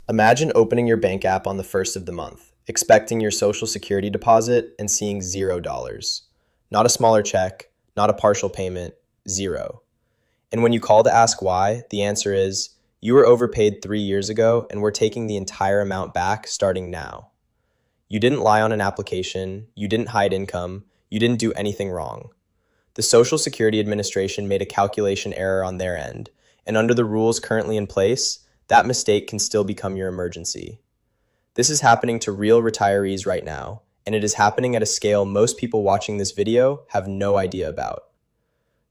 Imagine opening your bank app on the first of the month, expecting your Social Security deposit and seeing $0. Not a smaller check, not a partial payment, zero. And when you call to ask why, the answer is, you were overpaid 3 years ago and we're taking the entire amount back starting now. You didn't lie on an application, you didn't hide income, you didn't do anything wrong. The Social Security Administration made a calculation error on their end, and under the rules currently in place, that mistake can still become your emergency. This is happening to real retirees right now, and it is happening at a scale most people watching this video have no idea about.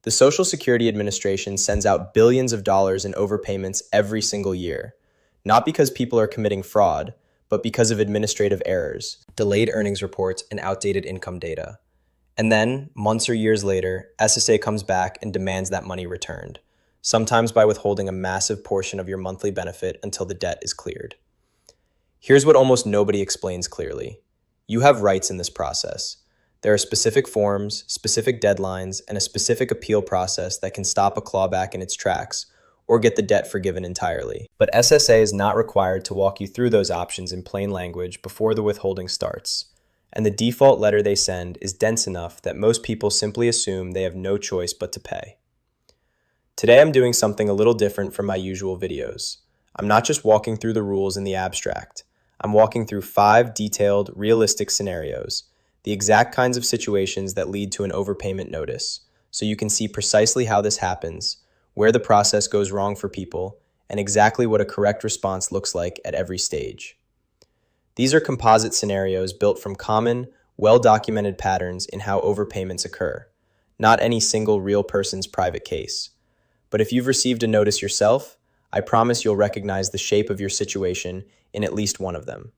The Social Security Administration sends out billions of dollars in overpayments every single year, not because people are committing fraud, but because of administrative errors, delayed earnings reports, and outdated income data. And then, months or years later, SSA comes back and demands that money returned, sometimes by withholding a massive portion of your monthly benefit until the debt is cleared. Here's what almost nobody explains clearly. You have rights in this process. There are specific forms, specific deadlines, and a specific appeal process that can stop a clawback in its tracks or get the debt forgiven entirely. But SSA is not required to walk you through those options in plain language before the withholding starts. And the default letter they send is dense enough that most people simply assume they have no choice but to pay. Today I'm doing something a little different from my usual videos. I'm not just walking through the rules in the abstract. I'm walking through 5 detailed, realistic scenarios, the exact kinds of situations that lead to an overpayment notice, so you can see precisely how this happens, where the process goes wrong for people, and exactly what a correct response looks like at every stage. These are composite scenarios built from common, well-documented patterns in how overpayments occur, not any single real person's private case. But if you've received a notice yourself, I promise you'll recognize the shape of your situation in at least one of them.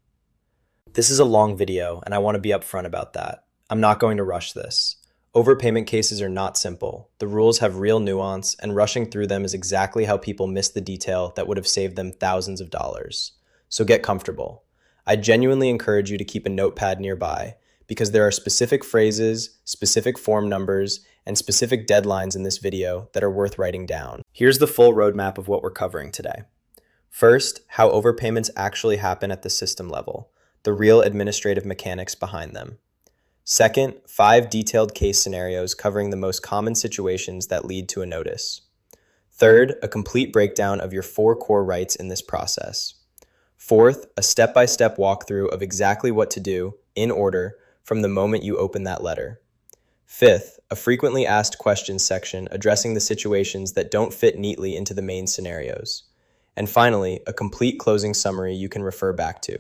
This is a long video, and I want to be upfront about that. I'm not going to rush this. Overpayment cases are not simple. The rules have real nuance, and rushing through them is exactly how people miss the detail that would have saved them thousands of dollars. So get comfortable. I genuinely encourage you to keep a notepad nearby, because there are specific phrases, specific form numbers, and specific deadlines in this video that are worth writing down. Here's the full roadmap of what we're covering today. First, how overpayments actually happen at the system level, the real administrative mechanics behind them. Second, 5 detailed case scenarios covering the most common situations that lead to a notice. Third, a complete breakdown of your 4 core rights in this process. Fourth, a step-by-step walkthrough of exactly what to do, in order, from the moment you open that letter. Fifth, a frequently asked questions section addressing the situations that don't fit neatly into the main scenarios. And finally, a complete closing summary you can refer back to.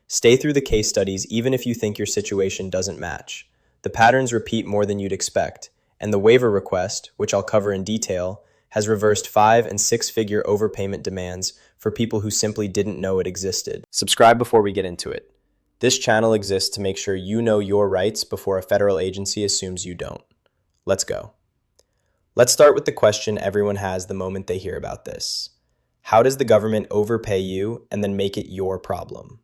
Stay through the case studies even if you think your situation doesn't match. The patterns repeat more than you'd expect, and the waiver request, which I'll cover in detail, has reversed 5- and 6-figure overpayment demands for people who simply didn't know it existed. Subscribe before we get into it. This channel exists to make sure you know your rights before a federal agency assumes you don't. Let's go. Let's start with the question everyone has the moment they hear about this. How does the government overpay you and then make it your problem?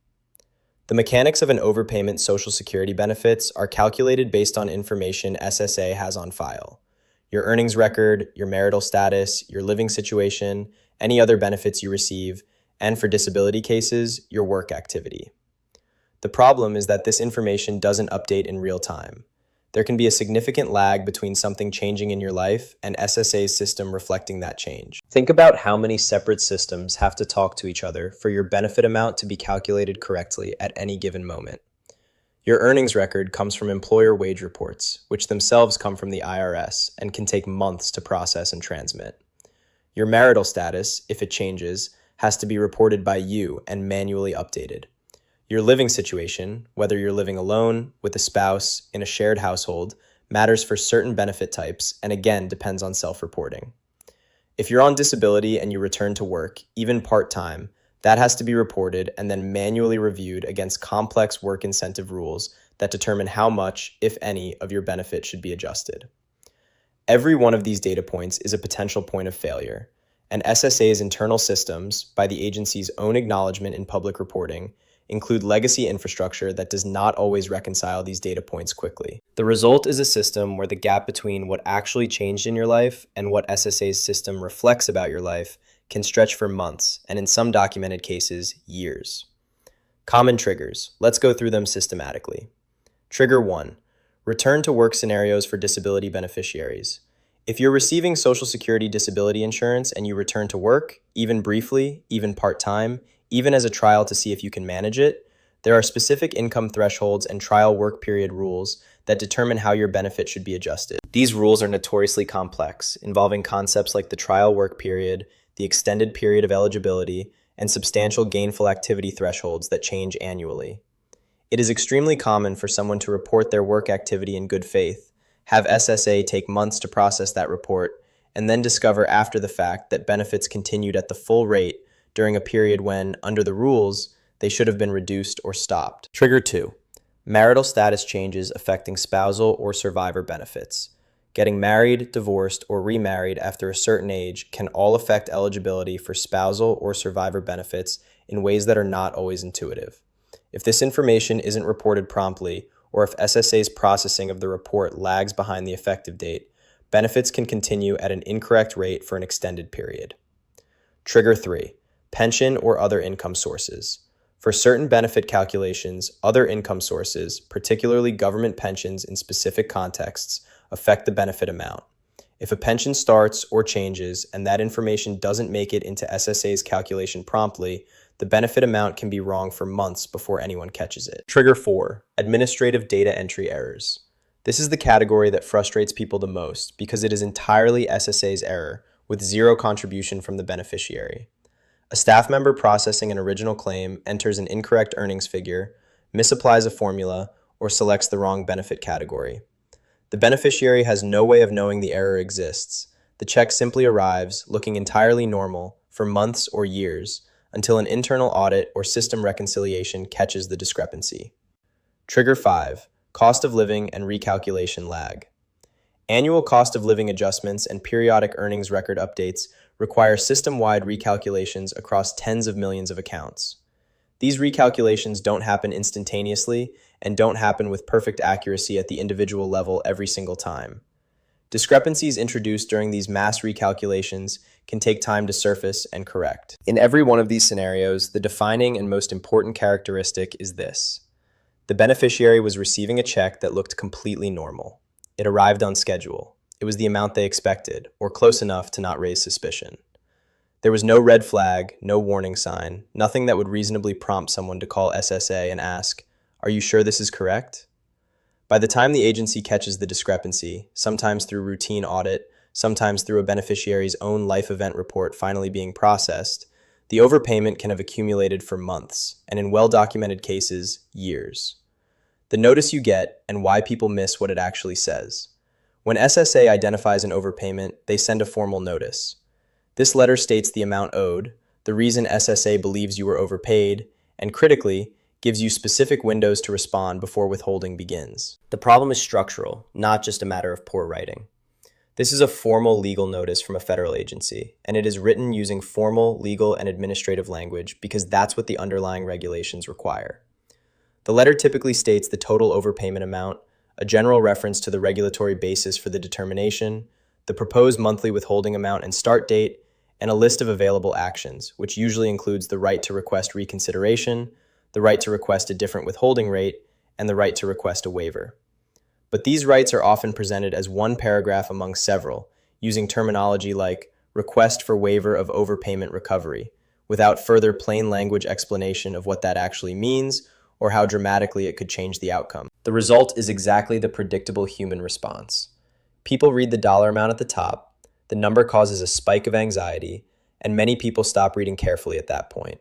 The mechanics of an overpayment Social Security benefits are calculated based on information SSA has on file. Your earnings record, your marital status, your living situation, any other benefits you receive, and for disability cases, your work activity. The problem is that this information doesn't update in real time. There can be a significant lag between something changing in your life and SSA's system reflecting that change. Think about how many separate systems have to talk to each other for your benefit amount to be calculated correctly at any given moment. Your earnings record comes from employer wage reports, which themselves come from the IRS and can take months to process and transmit. Your marital status, if it changes, has to be reported by you and manually updated. Your living situation, whether you're living alone, with a spouse, in a shared household, matters for certain benefit types and again depends on self-reporting. If you're on disability and you return to work, even part-time, that has to be reported and then manually reviewed against complex work incentive rules that determine how much, if any, of your benefit should be adjusted. Every one of these data points is a potential point of failure, and SSA's internal systems, by the agency's own acknowledgement in public reporting, include legacy infrastructure that does not always reconcile these data points quickly. The result is a system where the gap between what actually changed in your life and what SSA's system reflects about your life can stretch for months, and in some documented cases, years. Common triggers. Let's go through them systematically. Trigger 1. Return to work scenarios for disability beneficiaries. If you're receiving Social Security disability insurance and you return to work, even briefly, even part-time, even as a trial to see if you can manage it, there are specific income thresholds and trial work period rules that determine how your benefit should be adjusted. These rules are notoriously complex, involving concepts like the trial work period, the extended period of eligibility, and substantial gainful activity thresholds that change annually. It is extremely common for someone to report their work activity in good faith, have SSA take months to process that report, and then discover after the fact that benefits continued at the full rate during a period when, under the rules, they should have been reduced or stopped. Trigger 2. Marital status changes affecting spousal or survivor benefits. Getting married, divorced, or remarried after a certain age can all affect eligibility for spousal or survivor benefits in ways that are not always intuitive. If this information isn't reported promptly, or if SSA's processing of the report lags behind the effective date, benefits can continue at an incorrect rate for an extended period. Trigger 3. Pension or other income sources. For certain benefit calculations, other income sources, particularly government pensions in specific contexts, affect the benefit amount. If a pension starts or changes and that information doesn't make it into SSA's calculation promptly, the benefit amount can be wrong for months before anyone catches it. Trigger 4. Administrative data entry errors. This is the category that frustrates people the most because it is entirely SSA's error, with zero contribution from the beneficiary. A staff member processing an original claim enters an incorrect earnings figure, misapplies a formula, or selects the wrong benefit category. The beneficiary has no way of knowing the error exists. The check simply arrives, looking entirely normal, for months or years, until an internal audit or system reconciliation catches the discrepancy. Trigger 5. Cost of living and recalculation lag. Annual cost of living adjustments and periodic earnings record updates require system-wide recalculations across tens of millions of accounts. These recalculations don't happen instantaneously and don't happen with perfect accuracy at the individual level every single time. Discrepancies introduced during these mass recalculations can take time to surface and correct. In every one of these scenarios, the defining and most important characteristic is this. The beneficiary was receiving a check that looked completely normal. It arrived on schedule. It was the amount they expected, or close enough to not raise suspicion. There was no red flag, no warning sign, nothing that would reasonably prompt someone to call SSA and ask, "Are you sure this is correct?" By the time the agency catches the discrepancy, sometimes through routine audit, sometimes through a beneficiary's own life event report finally being processed, the overpayment can have accumulated for months, and in well-documented cases, years. The notice you get, and why people miss what it actually says. When SSA identifies an overpayment, they send a formal notice. This letter states the amount owed, the reason SSA believes you were overpaid, and critically, gives you specific windows to respond before withholding begins. The problem is structural, not just a matter of poor writing. This is a formal legal notice from a federal agency, and it is written using formal legal and administrative language because that's what the underlying regulations require. The letter typically states the total overpayment amount, a general reference to the regulatory basis for the determination, the proposed monthly withholding amount and start date, and a list of available actions, which usually includes the right to request reconsideration, the right to request a different withholding rate, and the right to request a waiver. But these rights are often presented as one paragraph among several, using terminology like request for waiver of overpayment recovery, without further plain language explanation of what that actually means or how dramatically it could change the outcome. The result is exactly the predictable human response. People read the dollar amount at the top, the number causes a spike of anxiety, and many people stop reading carefully at that point.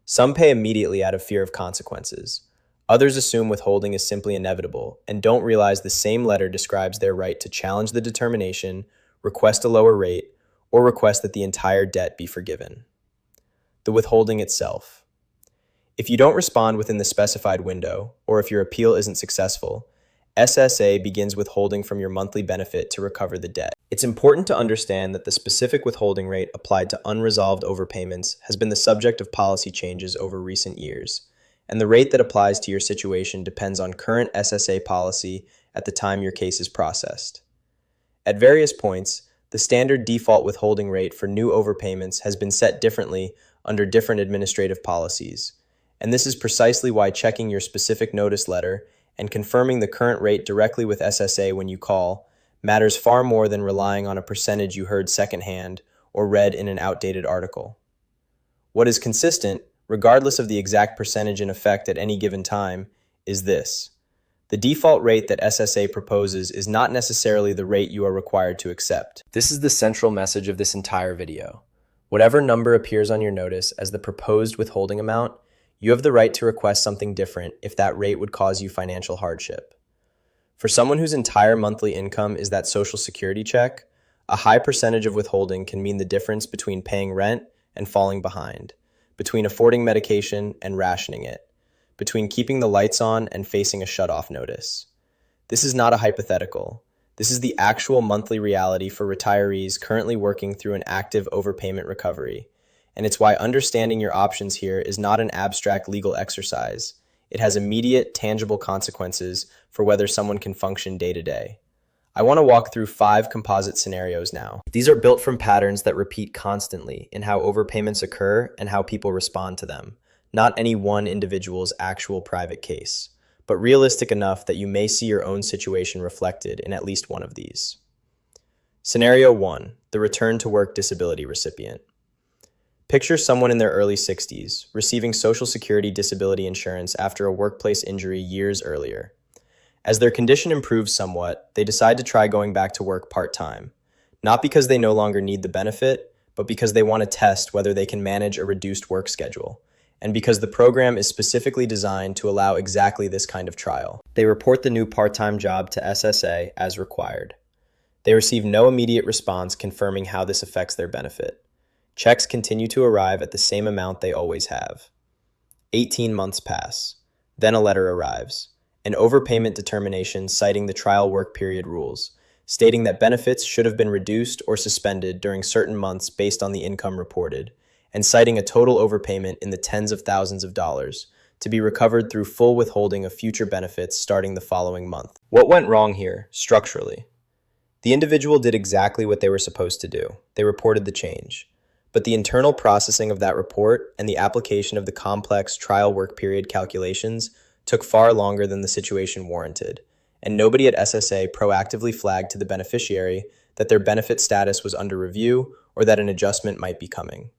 Some pay immediately out of fear of consequences. Others assume withholding is simply inevitable and don't realize the same letter describes their right to challenge the determination, request a lower rate, or request that the entire debt be forgiven. The withholding itself. If you don't respond within the specified window, or if your appeal isn't successful, SSA begins withholding from your monthly benefit to recover the debt. It's important to understand that the specific withholding rate applied to unresolved overpayments has been the subject of policy changes over recent years, and the rate that applies to your situation depends on current SSA policy at the time your case is processed. At various points, The standard default withholding rate for new overpayments has been set differently under different administrative policies, and this is precisely why checking your specific notice letter and confirming the current rate directly with SSA when you call matters far more than relying on a percentage you heard secondhand or read in an outdated article. What is consistent, regardless of the exact percentage in effect at any given time, is this. The default rate that SSA proposes is not necessarily the rate you are required to accept. This is the central message of this entire video. Whatever number appears on your notice as the proposed withholding amount, you have the right to request something different if that rate would cause you financial hardship. For someone whose entire monthly income is that Social Security check, a high percentage of withholding can mean the difference between paying rent and falling behind, between affording medication and rationing it, between keeping the lights on and facing a shutoff notice. This is not a hypothetical. This is the actual monthly reality for retirees currently working through an active overpayment recovery, and it's why understanding your options here is not an abstract legal exercise. It has immediate, tangible consequences for whether someone can function day to day. I want to walk through 5 composite scenarios now. These are built from patterns that repeat constantly in how overpayments occur and how people respond to them, not any one individual's actual private case, but realistic enough that you may see your own situation reflected in at least one of these. Scenario 1, the return to work disability recipient. Picture someone in their early 60s, receiving Social Security disability insurance after a workplace injury years earlier. As their condition improves somewhat, they decide to try going back to work part-time, not because they no longer need the benefit, but because they want to test whether they can manage a reduced work schedule, and because the program is specifically designed to allow exactly this kind of trial. They report the new part-time job to SSA as required. They receive no immediate response confirming how this affects their benefit. Checks continue to arrive at the same amount they always have. 18 months pass. Then a letter arrives. An overpayment determination citing the trial work period rules, stating that benefits should have been reduced or suspended during certain months based on the income reported, and citing a total overpayment in the tens of thousands of dollars to be recovered through full withholding of future benefits starting the following month. What went wrong here, structurally? The individual did exactly what they were supposed to do. They reported the change. But the internal processing of that report and the application of the complex trial work period calculations took far longer than the situation warranted, and nobody at SSA proactively flagged to the beneficiary that their benefit status was under review or that an adjustment might be coming.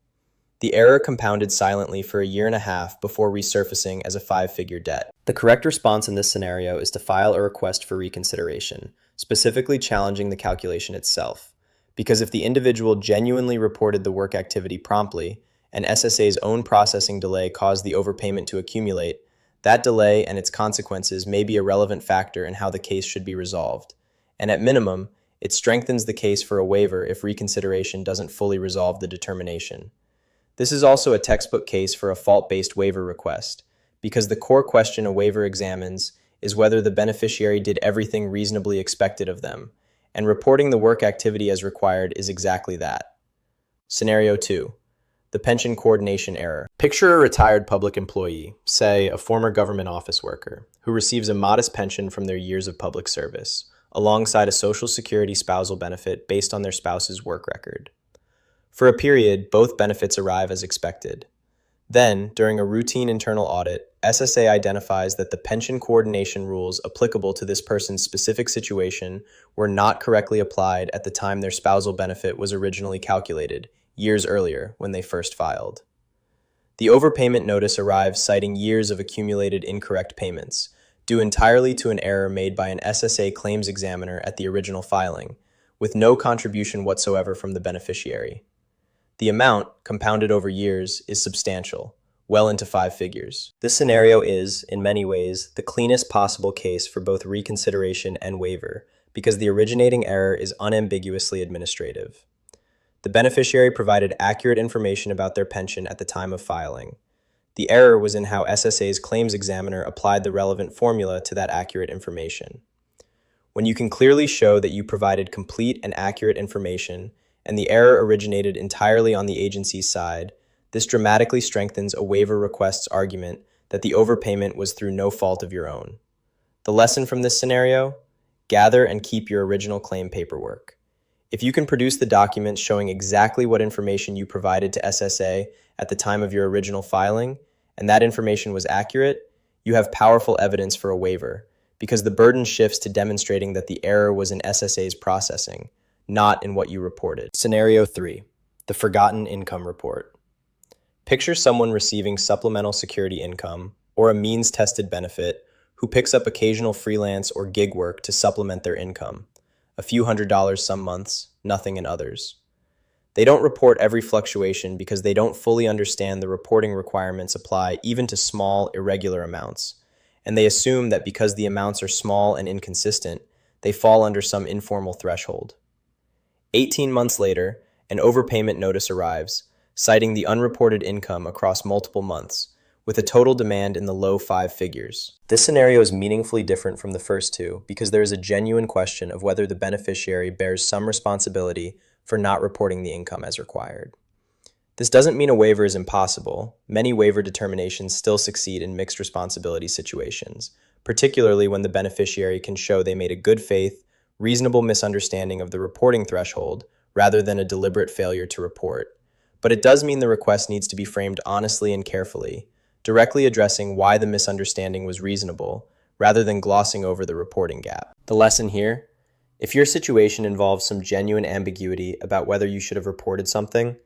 The error compounded silently for a year and a half before resurfacing as a 5-figure debt. The correct response in this scenario is to file a request for reconsideration, specifically challenging the calculation itself, because if the individual genuinely reported the work activity promptly and SSA's own processing delay caused the overpayment to accumulate, that delay and its consequences may be a relevant factor in how the case should be resolved, and at minimum, it strengthens the case for a waiver if reconsideration doesn't fully resolve the determination. This is also a textbook case for a fault-based waiver request, because the core question a waiver examines is whether the beneficiary did everything reasonably expected of them, and reporting the work activity as required is exactly that. Scenario 2. The pension coordination error. Picture a retired public employee, say a former government office worker, who receives a modest pension from their years of public service, alongside a Social Security spousal benefit based on their spouse's work record. For a period, both benefits arrive as expected. Then, during a routine internal audit, SSA identifies that the pension coordination rules applicable to this person's specific situation were not correctly applied at the time their spousal benefit was originally calculated, years earlier when they first filed. The overpayment notice arrives citing years of accumulated incorrect payments, due entirely to an error made by an SSA claims examiner at the original filing, with no contribution whatsoever from the beneficiary. The amount, compounded over years, is substantial, well into 5 figures. This scenario is, in many ways, the cleanest possible case for both reconsideration and waiver, because the originating error is unambiguously administrative. The beneficiary provided accurate information about their pension at the time of filing. The error was in how SSA's claims examiner applied the relevant formula to that accurate information. When you can clearly show that you provided complete and accurate information, and the error originated entirely on the agency's side, this dramatically strengthens a waiver request's argument that the overpayment was through no fault of your own. The lesson from this scenario? Gather and keep your original claim paperwork. If you can produce the documents showing exactly what information you provided to SSA at the time of your original filing, and that information was accurate, you have powerful evidence for a waiver, because the burden shifts to demonstrating that the error was in SSA's processing, not in what you reported. Scenario 3, the forgotten income report. Picture someone receiving supplemental security income or a means-tested benefit who picks up occasional freelance or gig work to supplement their income. A few $100s some months, nothing in others. They don't report every fluctuation because they don't fully understand the reporting requirements apply even to small, irregular amounts, and they assume that because the amounts are small and inconsistent, they fall under some informal threshold. 18 months later, an overpayment notice arrives, citing the unreported income across multiple months, with a total demand in the low 5 figures. This scenario is meaningfully different from the first two because there is a genuine question of whether the beneficiary bears some responsibility for not reporting the income as required. This doesn't mean a waiver is impossible. Many waiver determinations still succeed in mixed responsibility situations, particularly when the beneficiary can show they made a good faith, reasonable misunderstanding of the reporting threshold rather than a deliberate failure to report. But it does mean the request needs to be framed honestly and carefully, directly addressing why the misunderstanding was reasonable, rather than glossing over the reporting gap. The lesson here: if your situation involves some genuine ambiguity about whether you should have reported something,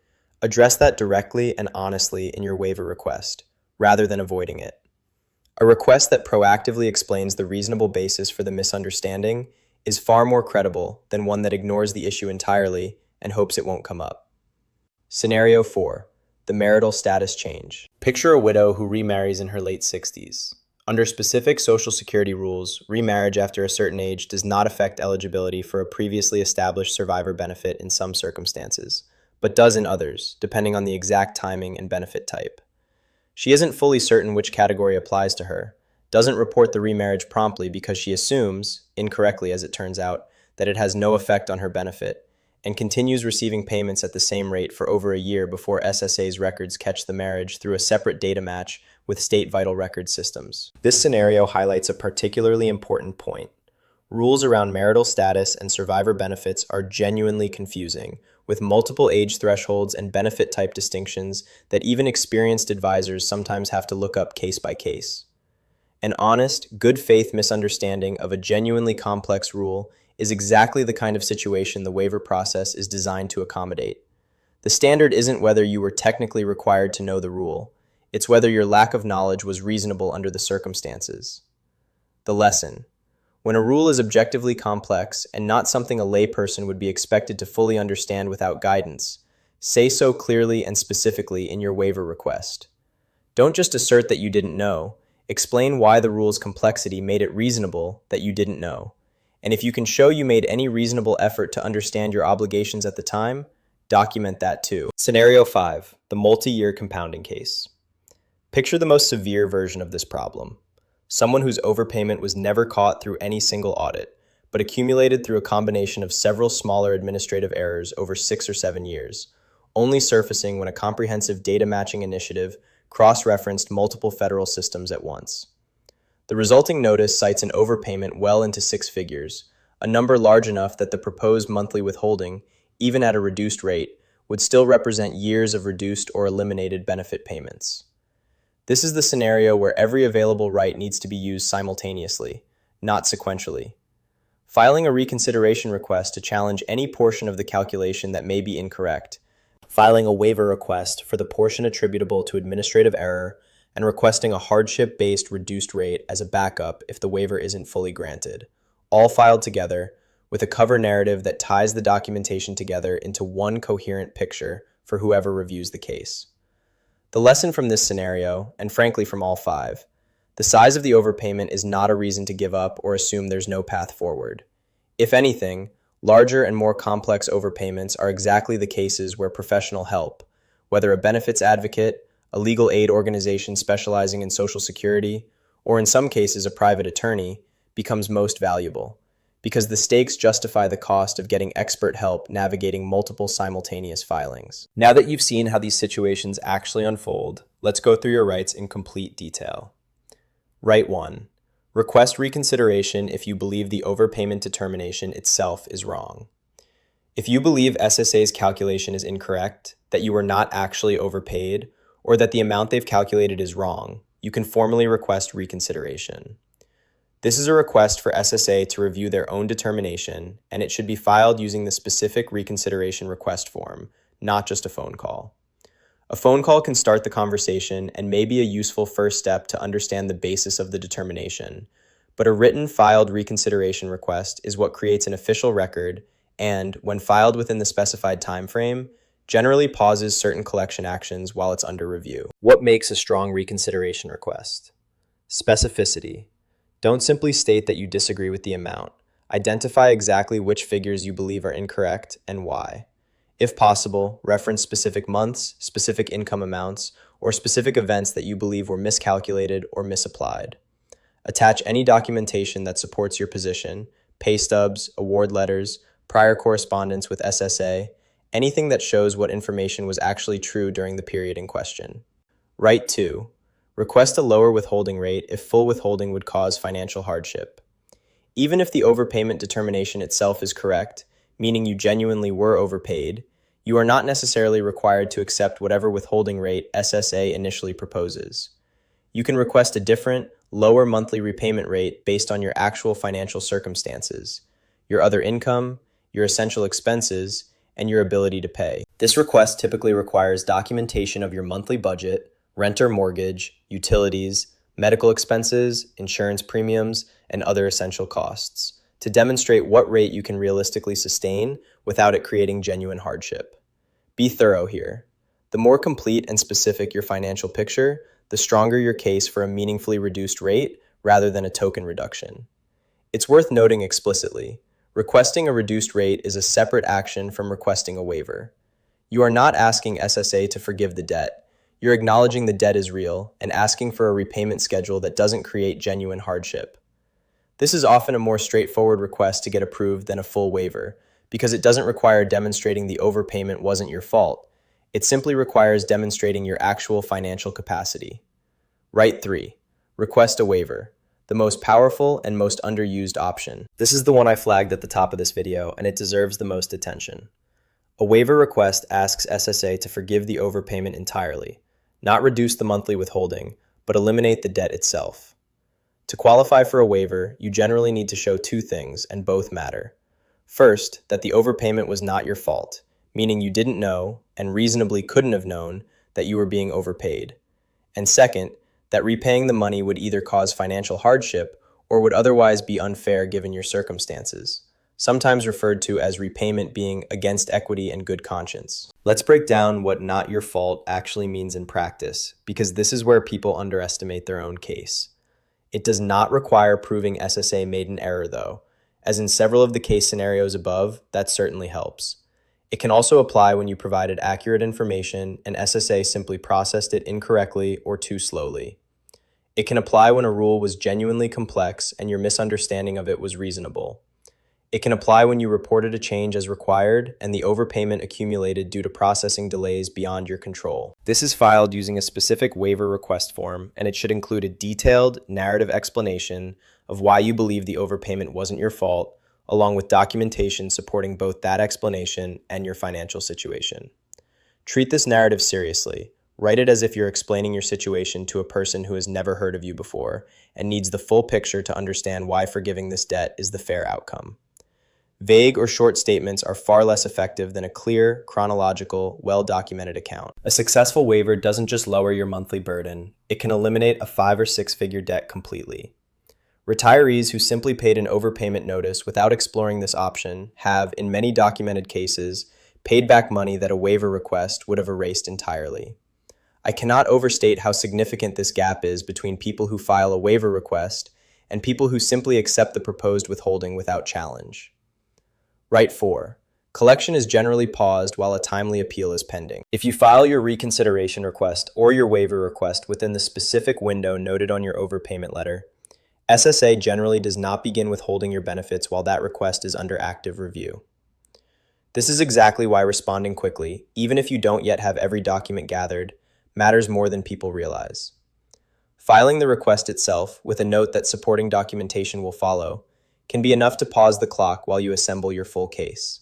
address that directly and honestly in your waiver request, rather than avoiding it. A request that proactively explains the reasonable basis for the misunderstanding is far more credible than one that ignores the issue entirely and hopes it won't come up. Scenario 4. The marital status change. Picture a widow who remarries in her late 60s. Under specific Social Security rules, remarriage after a certain age does not affect eligibility for a previously established survivor benefit in some circumstances, but does in others, depending on the exact timing and benefit type. She isn't fully certain which category applies to her, doesn't report the remarriage promptly because she assumes, incorrectly as it turns out, that it has no effect on her benefit, and continues receiving payments at the same rate for over a year before SSA's records catch the marriage through a separate data match with state vital record systems. This scenario highlights a particularly important point. Rules around marital status and survivor benefits are genuinely confusing, with multiple age thresholds and benefit type distinctions that even experienced advisors sometimes have to look up case by case. An honest, good faith misunderstanding of a genuinely complex rule is exactly the kind of situation the waiver process is designed to accommodate. The standard isn't whether you were technically required to know the rule, it's whether your lack of knowledge was reasonable under the circumstances. The lesson: when a rule is objectively complex and not something a layperson would be expected to fully understand without guidance, say so clearly and specifically in your waiver request. Don't just assert that you didn't know, explain why the rule's complexity made it reasonable that you didn't know. And if you can show you made any reasonable effort to understand your obligations at the time, document that too. Scenario 5, the multi-year compounding case. Picture the most severe version of this problem. Someone whose overpayment was never caught through any single audit, but accumulated through a combination of several smaller administrative errors over 6 or 7 years, only surfacing when a comprehensive data matching initiative cross-referenced multiple federal systems at once. The resulting notice cites an overpayment well into 6 figures, a number large enough that the proposed monthly withholding, even at a reduced rate, would still represent years of reduced or eliminated benefit payments. This is the scenario where every available right needs to be used simultaneously, not sequentially. Filing a reconsideration request to challenge any portion of the calculation that may be incorrect, filing a waiver request for the portion attributable to administrative error, and requesting a hardship-based reduced rate as a backup if the waiver isn't fully granted, all filed together with a cover narrative that ties the documentation together into one coherent picture for whoever reviews the case. The lesson from this scenario, and frankly from all 5, the size of the overpayment is not a reason to give up or assume there's no path forward. If anything, larger and more complex overpayments are exactly the cases where professional help, whether a benefits advocate, a legal aid organization specializing in Social Security, or in some cases a private attorney, becomes most valuable, because the stakes justify the cost of getting expert help navigating multiple simultaneous filings. Now that you've seen how these situations actually unfold, let's go through your rights in complete detail. Right 1. Request reconsideration if you believe the overpayment determination itself is wrong. If you believe SSA's calculation is incorrect, that you are not actually overpaid, or that the amount they've calculated is wrong, you can formally request reconsideration. This is a request for SSA to review their own determination, and it should be filed using the specific reconsideration request form, not just a phone call. A phone call can start the conversation and may be a useful first step to understand the basis of the determination, but a written filed reconsideration request is what creates an official record and, when filed within the specified time frame, generally pauses certain collection actions while it's under review. What makes a strong reconsideration request? Specificity. Don't simply state that you disagree with the amount. Identify exactly which figures you believe are incorrect and why. If possible, reference specific months, specific income amounts, or specific events that you believe were miscalculated or misapplied. Attach any documentation that supports your position, pay stubs, award letters, prior correspondence with SSA, anything that shows what information was actually true during the period in question. Right 2. Request a lower withholding rate if full withholding would cause financial hardship. Even if the overpayment determination itself is correct, meaning you genuinely were overpaid, you are not necessarily required to accept whatever withholding rate SSA initially proposes. You can request a different, lower monthly repayment rate based on your actual financial circumstances, your other income, your essential expenses, and your ability to pay. This request typically requires documentation of your monthly budget, rent or mortgage, utilities, medical expenses, insurance premiums, and other essential costs to demonstrate what rate you can realistically sustain without it creating genuine hardship. Be thorough here. The more complete and specific your financial picture, the stronger your case for a meaningfully reduced rate rather than a token reduction. It's worth noting explicitly, requesting a reduced rate is a separate action from requesting a waiver. You are not asking SSA to forgive the debt. You're acknowledging the debt is real and asking for a repayment schedule that doesn't create genuine hardship. This is often a more straightforward request to get approved than a full waiver, because it doesn't require demonstrating the overpayment wasn't your fault. It simply requires demonstrating your actual financial capacity. Right 3. Request a waiver, the most powerful and most underused option. This is the one I flagged at the top of this video, and it deserves the most attention. A waiver request asks SSA to forgive the overpayment entirely, not reduce the monthly withholding, but eliminate the debt itself. To qualify for a waiver, you generally need to show two things, and both matter. First, that the overpayment was not your fault, meaning you didn't know, and reasonably couldn't have known, that you were being overpaid. And second, that repaying the money would either cause financial hardship or would otherwise be unfair given your circumstances, sometimes referred to as repayment being against equity and good conscience. Let's break down what not your fault actually means in practice, because this is where people underestimate their own case. It does not require proving SSA made an error though, as in several of the case scenarios above, that certainly helps. It can also apply when you provided accurate information and SSA simply processed it incorrectly or too slowly. It can apply when a rule was genuinely complex and your misunderstanding of it was reasonable. It can apply when you reported a change as required and the overpayment accumulated due to processing delays beyond your control. This is filed using a specific waiver request form, and it should include a detailed narrative explanation of why you believe the overpayment wasn't your fault, along with documentation supporting both that explanation and your financial situation. Treat this narrative seriously. Write it as if you're explaining your situation to a person who has never heard of you before and needs the full picture to understand why forgiving this debt is the fair outcome. Vague or short statements are far less effective than a clear, chronological, well-documented account. A successful waiver doesn't just lower your monthly burden, it can eliminate a 5 or 6 figure debt completely. Retirees who simply paid an overpayment notice without exploring this option have, in many documented cases, paid back money that a waiver request would have erased entirely. I cannot overstate how significant this gap is between people who file a waiver request and people who simply accept the proposed withholding without challenge. Right 4. Collection is generally paused while a timely appeal is pending. If you file your reconsideration request or your waiver request within the specific window noted on your overpayment letter, SSA generally does not begin withholding your benefits while that request is under active review. This is exactly why responding quickly, even if you don't yet have every document gathered, matters more than people realize. Filing the request itself, with a note that supporting documentation will follow, can be enough to pause the clock while you assemble your full case.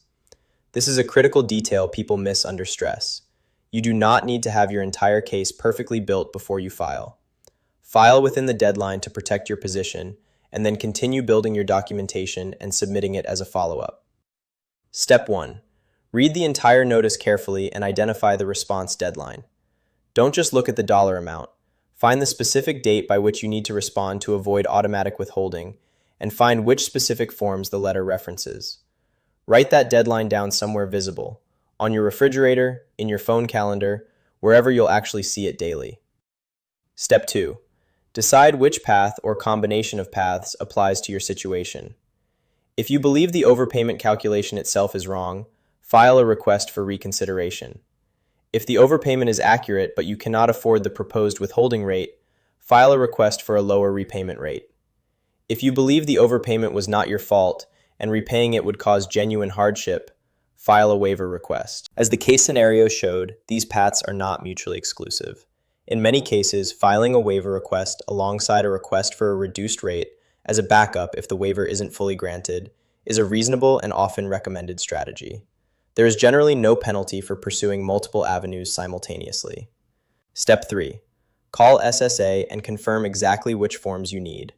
This is a critical detail people miss under stress. You do not need to have your entire case perfectly built before you file. File within the deadline to protect your position, and then continue building your documentation and submitting it as a follow-up. Step 1. Read the entire notice carefully and identify the response deadline. Don't just look at the dollar amount. Find the specific date by which you need to respond to avoid automatic withholding, and find which specific forms the letter references. Write that deadline down somewhere visible, on your refrigerator, in your phone calendar, wherever you'll actually see it daily. Step 2. Decide which path or combination of paths applies to your situation. If you believe the overpayment calculation itself is wrong, file a request for reconsideration. If the overpayment is accurate but you cannot afford the proposed withholding rate, file a request for a lower repayment rate. If you believe the overpayment was not your fault and repaying it would cause genuine hardship, file a waiver request. As the case scenario showed, these paths are not mutually exclusive. In many cases, filing a waiver request alongside a request for a reduced rate as a backup if the waiver isn't fully granted is a reasonable and often recommended strategy. There is generally no penalty for pursuing multiple avenues simultaneously. Step 3. Call SSA and confirm exactly which forms you need.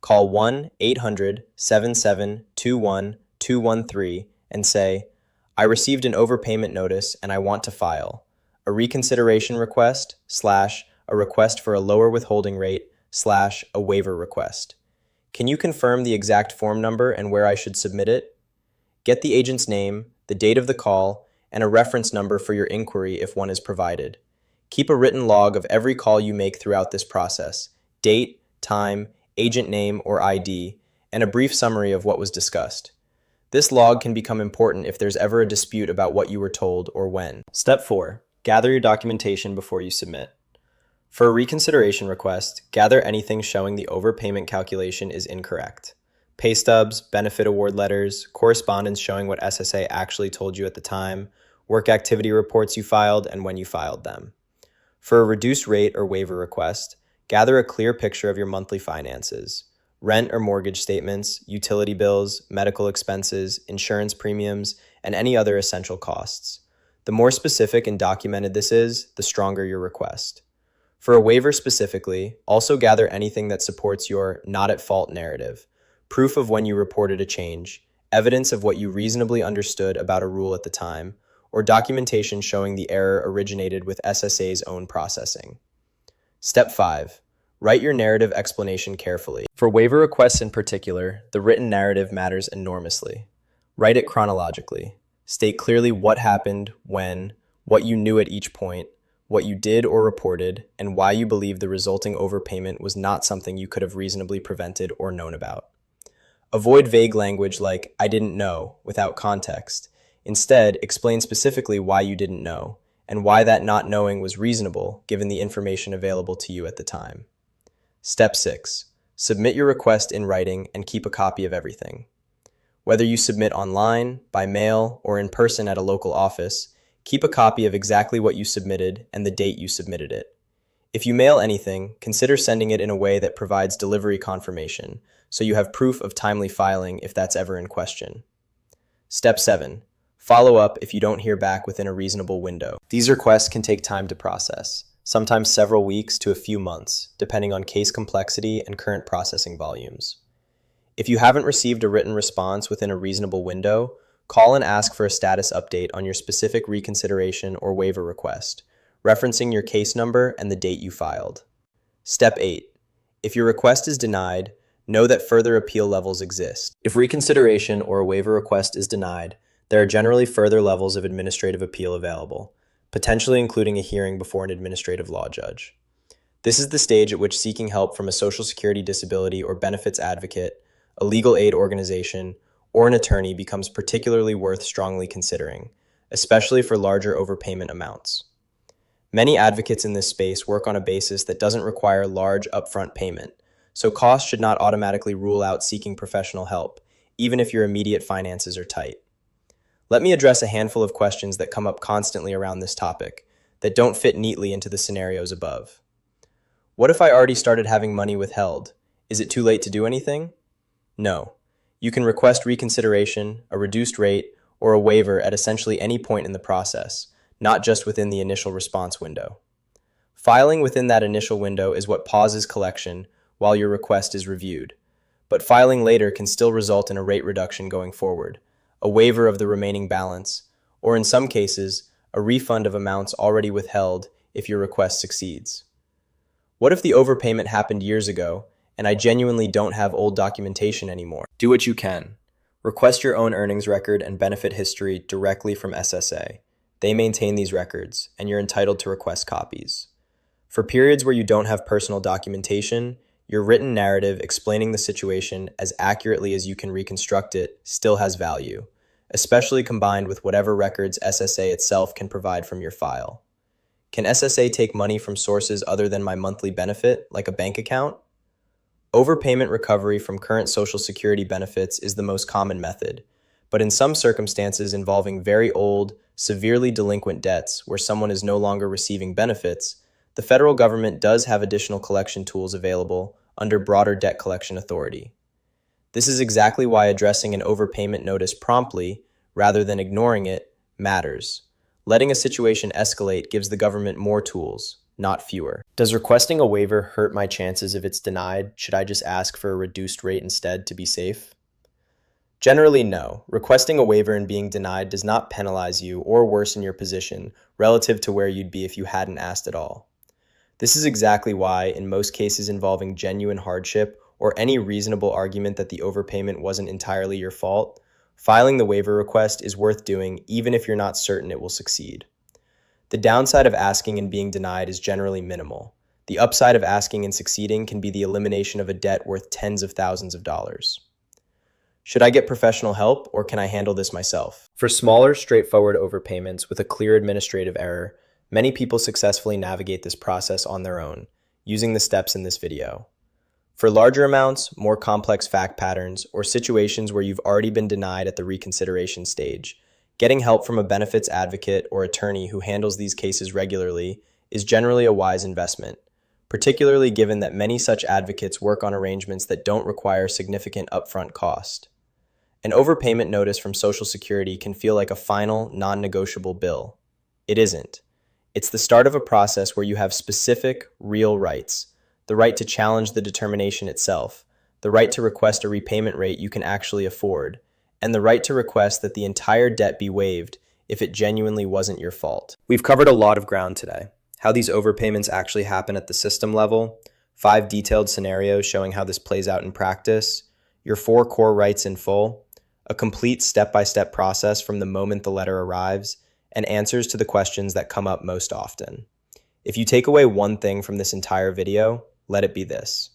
Call 1-800-7721-213 and say, "I received an overpayment notice and I want to file a reconsideration request / a request for a lower withholding rate / a waiver request. Can you confirm the exact form number and where I should submit it?" Get the agent's name, the date of the call, and a reference number for your inquiry if one is provided. Keep a written log of every call you make throughout this process: date, time, agent name or ID, and a brief summary of what was discussed. This log can become important if there's ever a dispute about what you were told or when. Step 4. Gather your documentation before you submit. For a reconsideration request, gather anything showing the overpayment calculation is incorrect. Pay stubs, benefit award letters, correspondence showing what SSA actually told you at the time, work activity reports you filed, and when you filed them. For a reduced rate or waiver request, gather a clear picture of your monthly finances: rent or mortgage statements, utility bills, medical expenses, insurance premiums, and any other essential costs. The more specific and documented this is, the stronger your request. For a waiver specifically, also gather anything that supports your not at fault narrative: proof of when you reported a change, evidence of what you reasonably understood about a rule at the time, or documentation showing the error originated with SSA's own processing. Step 5. Write your narrative explanation carefully. For waiver requests in particular, the written narrative matters enormously. Write it chronologically. State clearly what happened, when, what you knew at each point, what you did or reported, and why you believe the resulting overpayment was not something you could have reasonably prevented or known about. Avoid vague language like "I didn't know" without context. Instead, explain specifically why you didn't know, and why that not knowing was reasonable given the information available to you at the time. Step 6. Submit your request in writing and keep a copy of everything. Whether you submit online, by mail, or in person at a local office, keep a copy of exactly what you submitted and the date you submitted it. If you mail anything, consider sending it in a way that provides delivery confirmation, so you have proof of timely filing if that's ever in question. Step 7. Follow up if you don't hear back within a reasonable window. These requests can take time to process, sometimes several weeks to a few months, depending on case complexity and current processing volumes. If you haven't received a written response within a reasonable window, call and ask for a status update on your specific reconsideration or waiver request, referencing your case number and the date you filed. Step 8. If your request is denied, know that further appeal levels exist. If reconsideration or a waiver request is denied, there are generally further levels of administrative appeal available, potentially including a hearing before an administrative law judge. This is the stage at which seeking help from a Social Security disability or benefits advocate, a legal aid organization, or an attorney becomes particularly worth strongly considering, especially for larger overpayment amounts. Many advocates in this space work on a basis that doesn't require large upfront payment, so costs should not automatically rule out seeking professional help, even if your immediate finances are tight. Let me address a handful of questions that come up constantly around this topic that don't fit neatly into the scenarios above. What if I already started having money withheld? Is it too late to do anything? No. You can request reconsideration, a reduced rate, or a waiver at essentially any point in the process, not just within the initial response window. Filing within that initial window is what pauses collection while your request is reviewed, but filing later can still result in a rate reduction going forward, a waiver of the remaining balance, or in some cases, a refund of amounts already withheld if your request succeeds. What if the overpayment happened years ago and I genuinely don't have old documentation anymore? Do what you can. Request your own earnings record and benefit history directly from SSA. They maintain these records, and you're entitled to request copies. For periods where you don't have personal documentation, your written narrative explaining the situation as accurately as you can reconstruct it still has value, especially combined with whatever records SSA itself can provide from your file. Can SSA take money from sources other than my monthly benefit, like a bank account? Overpayment recovery from current Social Security benefits is the most common method, but in some circumstances involving very old, severely delinquent debts where someone is no longer receiving benefits, the federal government does have additional collection tools available under broader debt collection authority. This is exactly why addressing an overpayment notice promptly, rather than ignoring it, matters. Letting a situation escalate gives the government more tools, not fewer. Does requesting a waiver hurt my chances if it's denied? Should I just ask for a reduced rate instead to be safe? Generally, no. Requesting a waiver and being denied does not penalize you or worsen your position relative to where you'd be if you hadn't asked at all. This is exactly why, in most cases involving genuine hardship or any reasonable argument that the overpayment wasn't entirely your fault, filing the waiver request is worth doing even if you're not certain it will succeed. The downside of asking and being denied is generally minimal. The upside of asking and succeeding can be the elimination of a debt worth tens of thousands of dollars. Should I get professional help, or can I handle this myself? For smaller, straightforward overpayments with a clear administrative error, many people successfully navigate this process on their own, using the steps in this video. For larger amounts, more complex fact patterns, or situations where you've already been denied at the reconsideration stage, getting help from a benefits advocate or attorney who handles these cases regularly is generally a wise investment, particularly given that many such advocates work on arrangements that don't require significant upfront cost. An overpayment notice from Social Security can feel like a final, non-negotiable bill. It isn't. It's the start of a process where you have specific, real rights: the right to challenge the determination itself, the right to request a repayment rate you can actually afford, and the right to request that the entire debt be waived if it genuinely wasn't your fault. We've covered a lot of ground today: how these overpayments actually happen at the system level, 5 detailed scenarios showing how this plays out in practice, your 4 core rights in full, a complete step-by-step process from the moment the letter arrives, and answers to the questions that come up most often. If you take away one thing from this entire video, let it be this: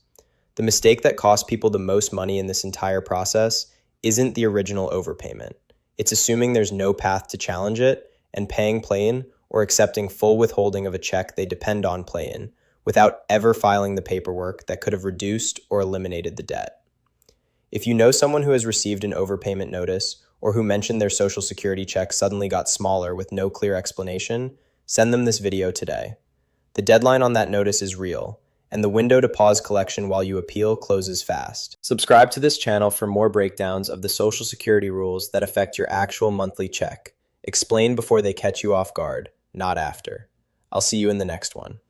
the mistake that costs people the most money in this entire process isn't the original overpayment. It's assuming there's no path to challenge it and paying plain or accepting full withholding of a check they depend on plain without ever filing the paperwork that could have reduced or eliminated the debt. If you know someone who has received an overpayment notice or who mentioned their Social Security check suddenly got smaller with no clear explanation, send them this video today. The deadline on that notice is real, and the window to pause collection while you appeal closes fast. Subscribe to this channel for more breakdowns of the Social Security rules that affect your actual monthly check. Explain before they catch you off guard, not after. I'll see you in the next one.